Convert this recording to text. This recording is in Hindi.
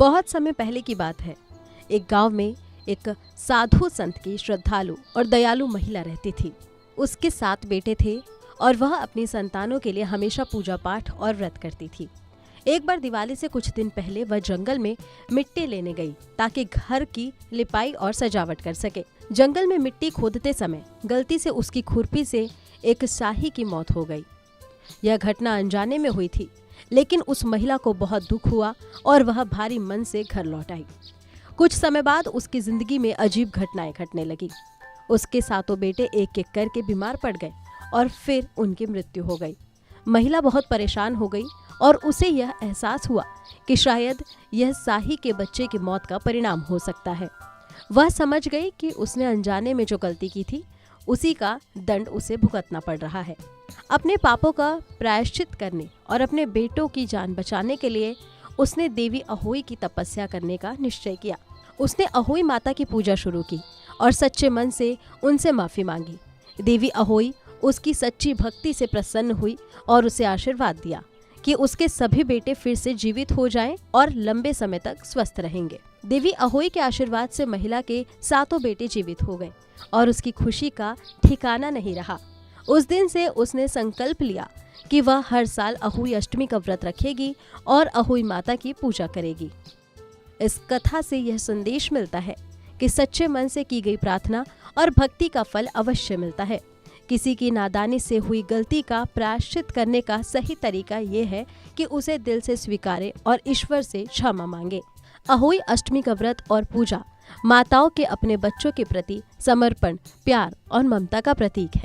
बहुत समय पहले की बात है। एक गांव में एक साधु संत की श्रद्धालु और दयालु महिला रहती थी। उसके 7 बेटे थे और वह अपनी संतानों के लिए हमेशा पूजा पाठ और व्रत करती थी। एक बार दिवाली से कुछ दिन पहले वह जंगल में मिट्टी लेने गई ताकि घर की लिपाई और सजावट कर सके। जंगल में मिट्टी खोदते समय गलती से उसकी खुरपी से एक शाही की मौत हो गई। यह घटना अनजाने में हुई थी, लेकिन उस महिला को बहुत दुख हुआ और वह भारी मन से घर लौट आई। कुछ समय बाद उसकी जिंदगी में अजीब घटनाएं घटने लगी। उसके 7 बेटे एक एक करके बीमार पड़ गए और फिर उनकी मृत्यु हो गई। महिला बहुत परेशान हो गई और उसे यह एहसास हुआ कि शायद यह शाही के बच्चे की मौत का परिणाम हो सकता है। वह समझ गई कि उसने अनजाने में जो गलती की थी उसी का दंड उसे भुगतना पड़ रहा है। अपने पापों का प्रायश्चित करने और अपने बेटों की जान बचाने के लिए उसने देवी अहोई की तपस्या करने का निश्चय किया। उसने अहोई माता की पूजा शुरू की और सच्चे मन से उनसे माफी मांगी। देवी अहोई उसकी सच्ची भक्ति से प्रसन्न हुई और उसे आशीर्वाद दिया कि उसके सभी बेटे फिर से जीवित हो जाएं और लंबे समय तक स्वस्थ रहेंगे। देवी अहोई के आशीर्वाद से महिला के 7 बेटे जीवित हो गए और उसकी खुशी का ठिकाना नहीं रहा। उस दिन से उसने संकल्प लिया कि वह हर साल अहोई अष्टमी का व्रत रखेगी और अहोई माता की पूजा करेगी। इस कथा से यह संदेश मिलता है कि सच्चे मन से की गई प्रार्थना और भक्ति का फल अवश्य मिलता है। किसी की नादानी से हुई गलती का प्रायश्चित करने का सही तरीका ये है कि उसे दिल से स्वीकारे और ईश्वर से क्षमा मांगे। अहोई अष्टमी का व्रत और पूजा माताओं के अपने बच्चों के प्रति समर्पण, प्यार और ममता का प्रतीक है।